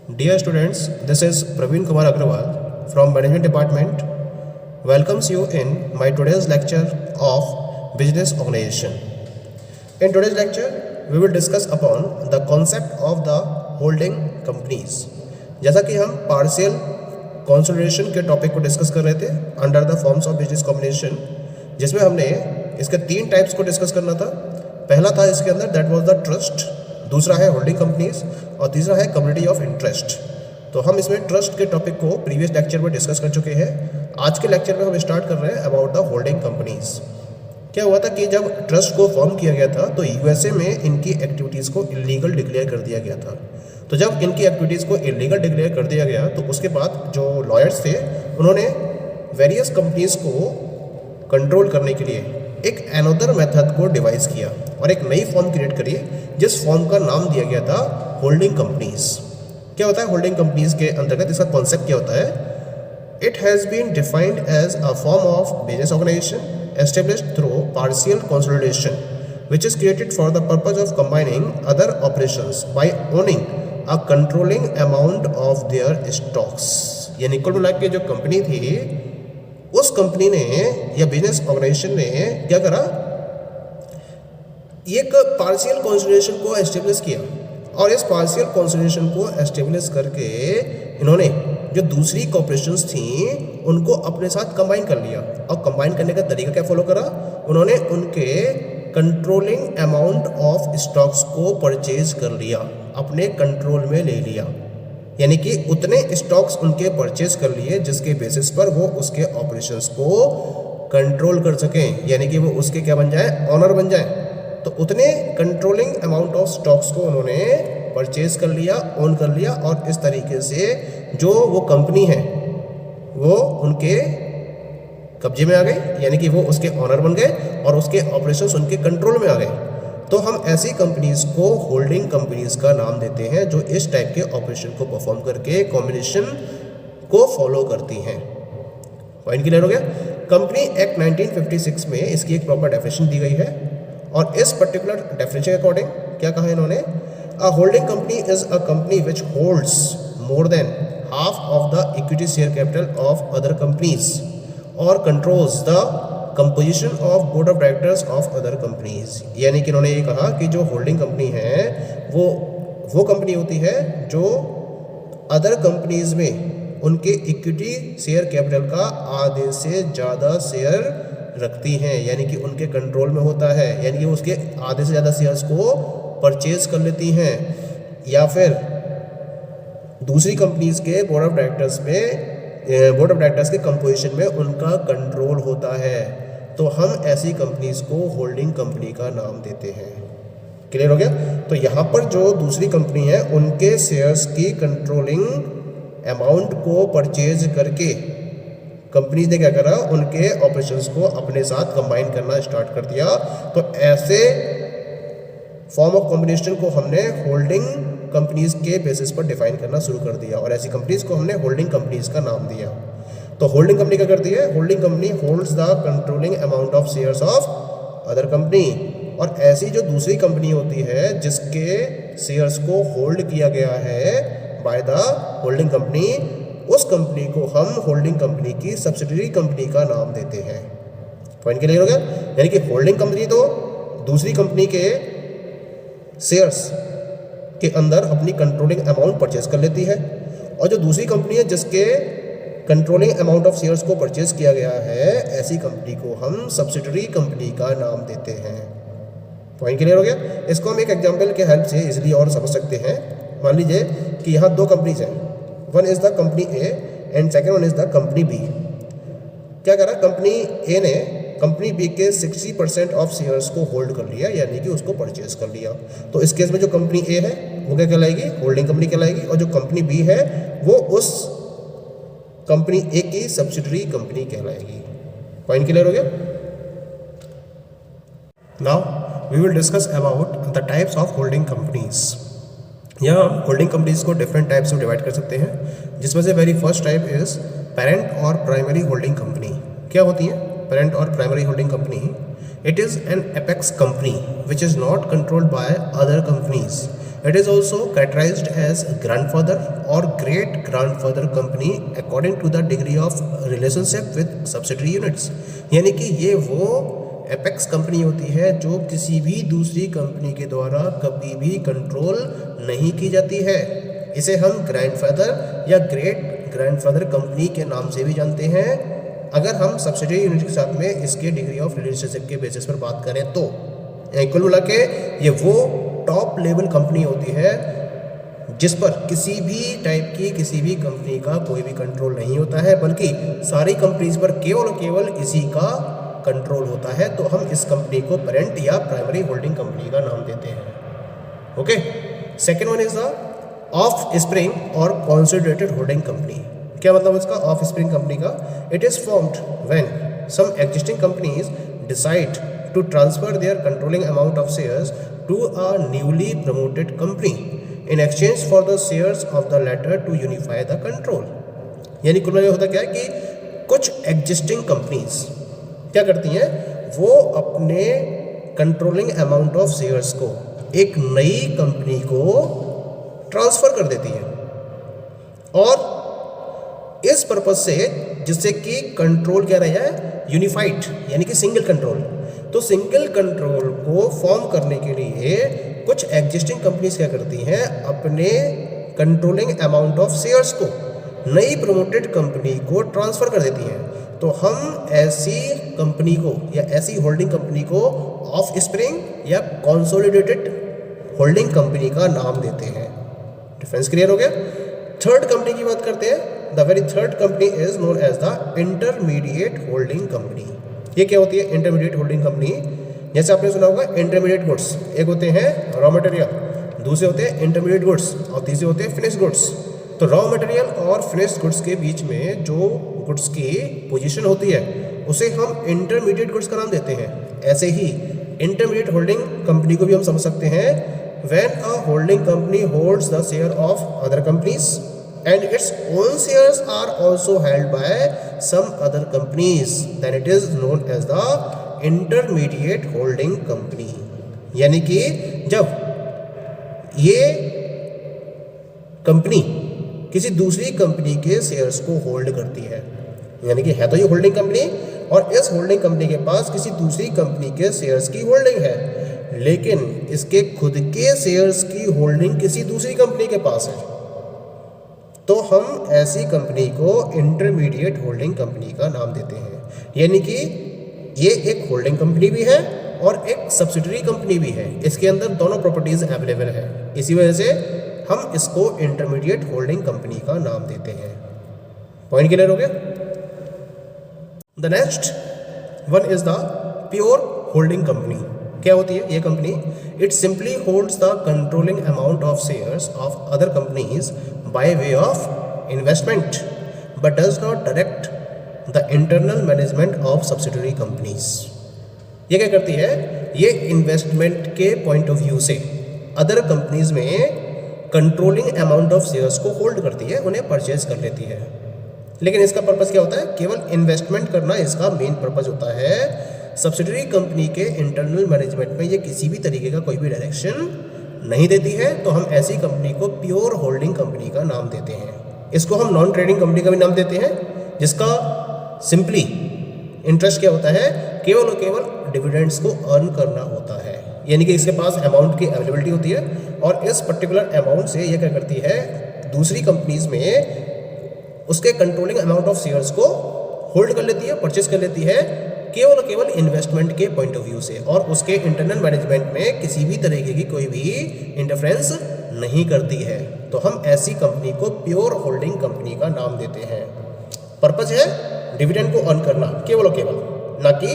Dear students, this is Praveen Kumar Agrawal from Management Department. Welcomes you in my today's lecture of Business Organization. In today's lecture, we will discuss upon the concept of the holding companies. जैसा कि हम partial consolidation के topic को discuss कर रहे थे under the forms of business combination, जिसमें हमने इसके 3 टाइप्स को डिस्कस करना था। पहला था इसके अंदर दैट वाज द ट्रस्ट, दूसरा है होल्डिंग कंपनीज और तीसरा है कम्युनिटी ऑफ इंटरेस्ट। तो हम इसमें ट्रस्ट के टॉपिक को प्रीवियस लेक्चर में डिस्कस कर चुके हैं। आज के लेक्चर में हम स्टार्ट कर रहे हैं अबाउट द होल्डिंग कंपनीज। क्या हुआ था कि जब ट्रस्ट को फॉर्म किया गया था तो यूएसए में इनकी एक्टिविटीज़ को इलीगल डिक्लेयर कर दिया गया था। तो जब इनकी एक्टिविटीज़ को इलीगल डिक्लेयर कर दिया गया तो उसके बाद जो लॉयर्स थे उन्होंने वेरियस कंपनीज को कंट्रोल करने के लिए एक अनदर मेथड को डिवाइस किया और एक नई फॉर्म क्रिएट करी, जिस फॉर्म का नाम दिया गया था होल्डिंग कंपनीज। क्या होता है होल्डिंग कंपनीज के अंतर्गत? इसका कॉन्सेप्ट क्या होता है? It has been defined as a form of business organisation established through partial consolidation which is created for the purpose of combining other operations by owning a controlling amount of their stocks। यानी कुल मिला के जो company थी उस company ने या business organisation ने क्या करा, एक पार्शियल कंसोलिडेशन को एस्टेब्लिश किया और इस पार्शियल कंसोलिडेशन को एस्टेब्लिश करके इन्होंने जो दूसरी कॉर्पोरेशंस थी उनको अपने साथ कंबाइन कर लिया। और कंबाइन करने का तरीका क्या फॉलो करा? उन्होंने उनके कंट्रोलिंग अमाउंट ऑफ स्टॉक्स को परचेज कर लिया, अपने कंट्रोल में ले लिया। यानी कि उतने स्टॉक्स उनके परचेज कर लिए जिसके बेसिस पर वो उसके ऑपरेशंस को कंट्रोल कर सकें, यानी कि वो उसके क्या बन जाए, ऑनर बन जाए। तो उतने कंट्रोलिंग अमाउंट ऑफ स्टॉक्स को उन्होंने परचेज कर लिया, ओन कर लिया और इस तरीके से जो वो कंपनी है वो उनके कब्जे में आ गई, यानी कि वो उसके ऑनर बन गए और उसके ऑपरेशंस उनके कंट्रोल में आ गए। तो हम ऐसी कंपनीज को होल्डिंग कंपनीज का नाम देते हैं जो इस टाइप के ऑपरेशन को परफॉर्म करके कॉम्बिनेशन को फॉलो करती हैं। पॉइंट क्लियर हो गया? कंपनी एक्ट 1956 में इसकी एक प्रॉपर डेफिनेशन दी गई है और इस पर्टिकुलर डेफिनेशन के अकॉर्डिंग क्या कहा इन्होंने? A holding company is a company which holds more than half of the equity share capital of other companies और controls the composition of board of directors of other companies. यानी कि इन्होंने ये कहा कि जो होल्डिंग कंपनी है वो कंपनी होती है जो अदर कंपनीज में उनके इक्विटी शेयर कैपिटल का आधे से ज़्यादा शेयर रखती हैं, यानी कि उनके कंट्रोल में होता है, यानी कि उसके आधे से ज़्यादा शेयर्स को परचेज कर लेती हैं, या फिर दूसरी कंपनीज के बोर्ड ऑफ डायरेक्टर्स के कंपोजिशन में उनका कंट्रोल होता है। तो हम ऐसी कंपनीज को होल्डिंग कंपनी का नाम देते हैं। क्लियर हो गया? तो यहाँ पर जो दूसरी कंपनी है उनके शेयर्स की कंट्रोलिंग अमाउंट को परचेज करके कंपनीज ने क्या करा, उनके ऑपरेशंस को अपने साथ कंबाइन करना स्टार्ट कर दिया। तो ऐसे फॉर्म ऑफ कॉम्बिनेशन को हमने होल्डिंग कंपनीज के बेसिस पर डिफाइन करना शुरू कर दिया और ऐसी कंपनीज को हमने होल्डिंग कंपनीज का नाम दिया। तो होल्डिंग कंपनी क्या करती है? Holding company holds the controlling amount of shares of other company. और ऐसी जो दूसरी कंपनी होती है जिसके शेयर्स को होल्ड किया गया है बाय द होल्डिंग कंपनी, उस कंपनी को हम होल्डिंग कंपनी की सब्सिडरी कंपनी का नाम देते हैं। पॉइंट क्लियर हो गया? यानी कि होल्डिंग कंपनी तो दूसरी कंपनी के शेयर्स के अंदर अपनी कंट्रोलिंग अमाउंट परचेज कर लेती है और जो दूसरी कंपनी है जिसके कंट्रोलिंग अमाउंट ऑफ शेयर्स को परचेज किया गया है, ऐसी कंपनी को हम सब्सिडरी कंपनी का नाम देते हैं। पॉइंट क्लियर हो गया? इसको हम एक एग्जांपल के हेल्प से इजीली और समझ सकते हैं। मान लीजिए कि यहाँ 2 कंपनीज हैं, one is the company A and second one is the company B. क्या करा, कंपनी ए ने कंपनी बी के 60% ऑफ शेयर्स को होल्ड कर लिया, यानी कि उसको परचेज कर लिया। तो इस केस में जो कंपनी ए है वो क्या कहलाएगी? होल्डिंग कंपनी कहलाएगी और जो कंपनी बी है वो उस कंपनी ए की सब्सिडरी कंपनी कहलाएगी। पॉइंट क्लियर हो गया? Now we will discuss about the types of holding companies. यहाँ होल्डिंग कंपनीज को डिफरेंट टाइप्स में डिवाइड कर सकते हैं, जिसमें से very first type is parent और प्राइमरी होल्डिंग कंपनी। क्या होती है पेरेंट और primary holding company? It is an apex company which is not controlled by other companies It is also characterized as grandfather or great grandfather company according to the degree of relationship with subsidiary units. यानी कि ये वो apex company होती है जो किसी भी दूसरी कंपनी के द्वारा कभी भी कंट्रोल नहीं की जाती है। इसे हम ग्रैंडफादर या ग्रेट ग्रैंडफादर कंपनी के नाम से भी जानते हैं अगर हम सब्सिडियरी यूनिट के साथ में इसके डिग्री ऑफ रिलेशनशिप के बेसिस पर बात करें तो। कुल मिला के ये वो टॉप लेवल कंपनी होती है जिस पर किसी भी टाइप की किसी भी कंपनी का कोई भी कंट्रोल नहीं होता है, बल्कि सारी कंपनीज पर केवल और केवल इसी का कंट्रोल होता है। तो हम इस कंपनी को पेरेंट या प्राइमरी होल्डिंग कंपनी का नाम देते हैं। Okay, second one is the offspring और कंसोलिडेटेड होल्डिंग कंपनी। क्या मतलब इसका ऑफ स्प्रिंग कंपनी का? It is formed when some existing companies decide to transfer their controlling amount of shares to a newly promoted company in exchange for the shares of the latter to unify the control. यानी कुल मिलाकर होता क्या है कि कुछ existing companies क्या करती हैं, वो अपने कंट्रोलिंग अमाउंट ऑफ शेयर्स को एक नई कंपनी को ट्रांसफर कर देती है और इस पर्पज से जिससे कि कंट्रोल क्या रह जाए, यूनिफाइड यानी कि सिंगल कंट्रोल। तो सिंगल कंट्रोल को फॉर्म करने के लिए कुछ एग्जिस्टिंग कंपनीज क्या करती हैं, अपने कंट्रोलिंग अमाउंट ऑफ शेयर्स को नई प्रमोटेड कंपनी को ट्रांसफर कर देती हैं। तो हम ऐसी कंपनी को या ऐसी होल्डिंग कंपनी को ऑफ स्प्रिंग या कंसोलिडेटेड होल्डिंग कंपनी का नाम देते हैं। डिफरेंस क्लियर हो गया? थर्ड कंपनी की बात करते हैं। The very third company is known as the intermediate holding company. ये क्या होती है इंटरमीडिएट होल्डिंग कंपनी? जैसे आपने सुना होगा इंटरमीडिएट गुड्स, एक होते हैं रॉ मटेरियल, दूसरे होते हैं इंटरमीडिएट गुड्स और तीसरे होते हैं फिनिश गुड्स। तो रॉ मटेरियल और फिनिश गुड्स के बीच में जो गुड्स की पोजीशन होती है उसे हम इंटरमीडिएट गुड्स का नाम देते हैं। ऐसे ही इंटरमीडिएट होल्डिंग कंपनी को भी हम समझ सकते हैं when a holding company holds the share of other companies and its own shares are also held by some other companies, then it is known as the intermediate holding company। यानी कि जब ये कंपनी किसी दूसरी company के shares को hold करती है, यानी कि है तो ये होल्डिंग कंपनी और इस होल्डिंग कंपनी के पास किसी दूसरी कंपनी के शेयर्स की होल्डिंग है, लेकिन इसके खुद के शेयर्स की होल्डिंग किसी दूसरी कंपनी के पास है, तो हम ऐसी कंपनी को इंटरमीडिएट होल्डिंग कंपनी का नाम देते हैं। यानी कि ये एक होल्डिंग कंपनी भी है और एक सब्सिडरी कंपनी भी है, इसके अंदर दोनों प्रॉपर्टीज अवेलेबल है, इसी वजह से हम इसको इंटरमीडिएट होल्डिंग कंपनी का नाम देते हैं। पॉइंट क्लियर हो गया? The next one is the pure holding company. क्या होती है ये company? It simply holds the controlling amount of shares of other companies by way of investment but does not direct the internal management of subsidiary companies। ये क्या करती है? ये investment के पॉइंट ऑफ व्यू से अदर कंपनीज में controlling amount of shares को hold करती है, उन्हें परचेज कर लेती है। लेकिन इसका पर्पस क्या होता है? केवल इन्वेस्टमेंट करना इसका मेन पर्पस होता है। सब्सिडियरी कंपनी के इंटरनल मैनेजमेंट में ये किसी भी तरीके का कोई भी डायरेक्शन नहीं देती है, तो हम ऐसी कंपनी को प्योर होल्डिंग कंपनी का नाम देते हैं। इसको हम नॉन ट्रेडिंग कंपनी का भी नाम देते हैं, जिसका सिंपली इंटरेस्ट क्या होता है? केवल और केवल डिविडेंड्स को अर्न करना होता है। यानी कि इसके पास अमाउंट की अवेलेबिलिटी होती है और इस पर्टिकुलर अमाउंट से ये क्या करती है, दूसरी कंपनीज में उसके कंट्रोलिंग अमाउंट ऑफ शेयर्स को होल्ड कर लेती है, परचेज कर लेती है, केवल और केवल इन्वेस्टमेंट के पॉइंट ऑफ व्यू से, और उसके इंटरनल मैनेजमेंट में किसी भी तरीके की कोई भी इंटरफेरेंस नहीं करती है। तो हम ऐसी कंपनी को प्योर होल्डिंग कंपनी का नाम देते हैं। पर्पज है डिविडेंड को अर्न करना केवल और केवल, ना कि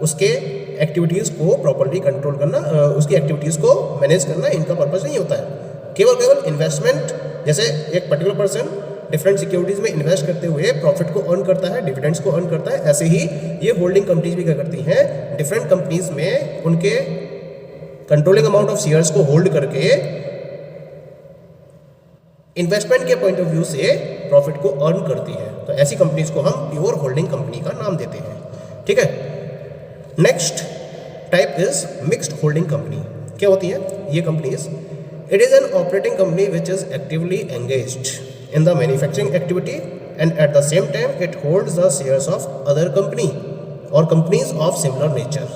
उसके एक्टिविटीज़ को प्रॉपर्ली कंट्रोल करना, उसकी एक्टिविटीज़ को मैनेज करना, इनका पर्पज नहीं होता है। केवल केवल इन्वेस्टमेंट, जैसे एक पर्टिकुलर पर्सन डिफरेंट सिक्योरिटीज़ में इन्वेस्ट करते हुए प्रॉफिट को अर्न करता है, डिविडेंड्स को अर्न करता है, ऐसे ही ये होल्डिंग कंपनीज भी क्या करती हैं, डिफरेंट कंपनीज में उनके कंट्रोलिंग अमाउंट ऑफ शेयर्स को होल्ड करके इन्वेस्टमेंट के पॉइंट ऑफ व्यू से प्रॉफिट को अर्न करती है। तो ऐसी कंपनीज को हम प्योर होल्डिंग कंपनी का नाम देते हैं। ठीक है। Next type is mixed holding company. क्या होती है ये companies? It is an operating company which is actively engaged in the manufacturing activity and at the same time it holds the shares of other company or companies of similar nature.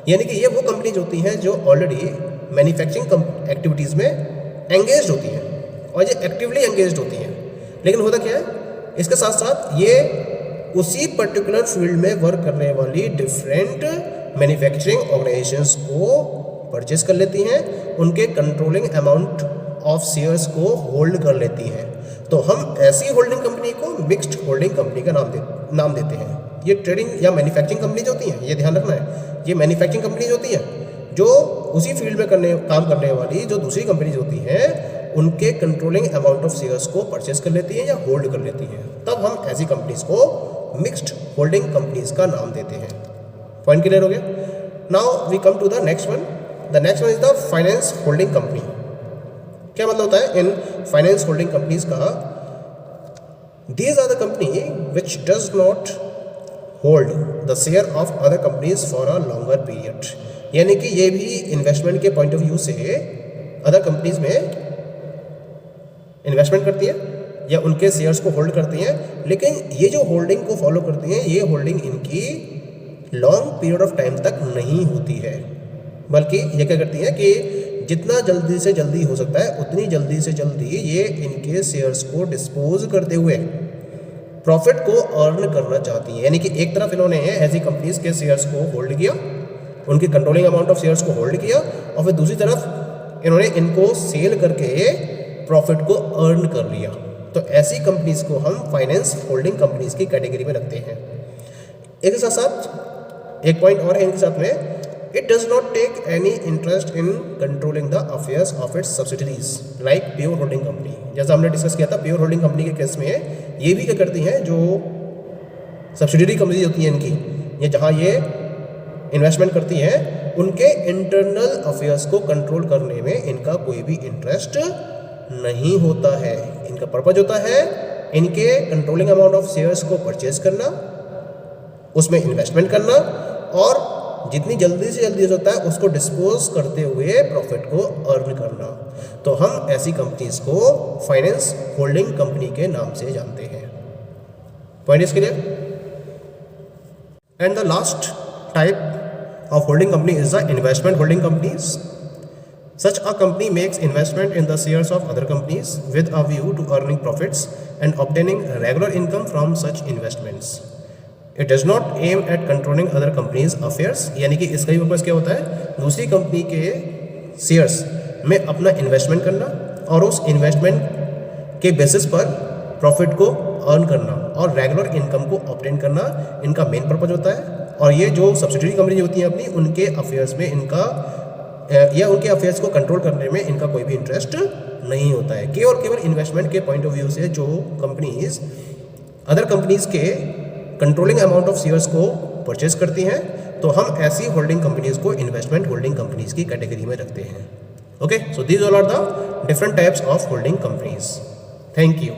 यानी कि ये वो companies होती हैं जो already manufacturing activities में engage होती हैं और ये एक्टिवली एंगेज होती हैं. लेकिन होता क्या है, इसके साथ साथ ये उसी पर्टिकुलर फील्ड में वर्क करने वाली डिफरेंट मैन्युफैक्चरिंग ऑर्गेनाइजेशंस को परचेज कर लेती हैं, उनके कंट्रोलिंग अमाउंट ऑफ शेयर्स को होल्ड कर लेती हैं. तो हम ऐसी होल्डिंग कंपनी को मिक्स्ड होल्डिंग कंपनी का नाम देते हैं. ये ट्रेडिंग या मैन्युफैक्चरिंग कंपनीज होती हैं, ये ध्यान रखना है. ये मैन्युफैक्चरिंग कंपनीज होती हैं जो उसी फील्ड में काम करने वाली जो दूसरी कंपनीज होती हैं उनके कंट्रोलिंग अमाउंट ऑफ शेयर्स को परचेज कर लेती हैं या होल्ड कर लेती हैं. तब हम ऐसी कंपनीज को मिक्स्ड होल्डिंग कंपनीज का नाम देते हैं. पॉइंट क्लियर हो गया. Now we come to the next one. The next one is the finance holding company. क्या मतलब होता है इन फाइनेंस होल्डिंग कंपनीज का? These are the company which does not hold the share of other companies for a longer period. यानी कि ये भी इन्वेस्टमेंट के पॉइंट ऑफ व्यू से अदर कंपनीज में इन्वेस्टमेंट करती है या उनके शेयर्स को होल्ड करती हैं, लेकिन ये जो होल्डिंग को फॉलो करती हैं ये होल्डिंग इनकी लॉन्ग पीरियड ऑफ टाइम तक नहीं होती है, बल्कि ये क्या करती हैं कि जितना जल्दी से जल्दी हो सकता है उतनी जल्दी से जल्दी ये इनके शेयर्स को डिस्पोज करते हुए प्रॉफिट को अर्न करना चाहती हैं. यानी कि एक तरफ इन्होंने ऐसी कंपनीज के शेयर्स को होल्ड किया, उनकी कंट्रोलिंग अमाउंट ऑफ शेयर्स को होल्ड किया, और फिर दूसरी तरफ इन्होंने इनको सेल करके प्रॉफिट को अर्न कर लिया. तो ऐसी कंपनीज को हम फाइनेंस होल्डिंग कंपनीज की कैटेगरी में रखते हैं. एक साथ साथ एक पॉइंट और है इनके साथ में, it does not take any interest in controlling the affairs of its subsidiaries like pure holding company. जैसा हमने डिस्कस किया था, प्योर होल्डिंग कंपनी के केस में ये भी क्या करती हैं, जो सब्सिडरी कंपनी होती हैं इनकी, ये जहाँ ये इन्वेस्टमेंट करती हैं, उनके इंटरनल अफेयर्स को कंट्रोल करने में इनका कोई भी इंटरेस्ट नहीं होता है. इनका पर्पज होता है इनके कंट्रोलिंग अमाउंट ऑफ शेयर्स को परचेज करना, उसमें इन्वेस्टमेंट करना और जितनी जल्दी से जल्दी हो सकता है उसको डिस्पोज करते हुए प्रॉफिट को अर्न करना. तो हम ऐसी कंपनीज को फाइनेंस होल्डिंग कंपनी के नाम से जानते हैं. Point is clear. And the last type of holding company is the investment holding companies. Such a company makes investment in the shares of other companies with a view to earning profits and obtaining regular income from such investments. It does not aim at controlling other companies' affairs. यानी कि इसका ही purpose क्या होता है, दूसरी company के shares में अपना इन्वेस्टमेंट करना और उस इन्वेस्टमेंट के बेसिस पर प्रॉफिट को अर्न करना और रेगुलर इनकम को ऑब्टेन करना इनका मेन पर्पज होता है. और ये जो सब्सिडरी कंपनी होती हैं अपनी, उनके अफेयर्स में इनका या उनके अफेयर्स को कंट्रोल करने में इनका कोई भी इंटरेस्ट नहीं होता है. केवल इन्वेस्टमेंट के पॉइंट ऑफ व्यू से जो कंपनीज अदर कंपनीज के कंट्रोलिंग अमाउंट ऑफ शेयर्स को परचेज करती हैं, तो हम ऐसी होल्डिंग कंपनीज को इन्वेस्टमेंट होल्डिंग कंपनीज की कैटेगरी में रखते हैं. Okay, so these all are the different types of holding companies. Thank you.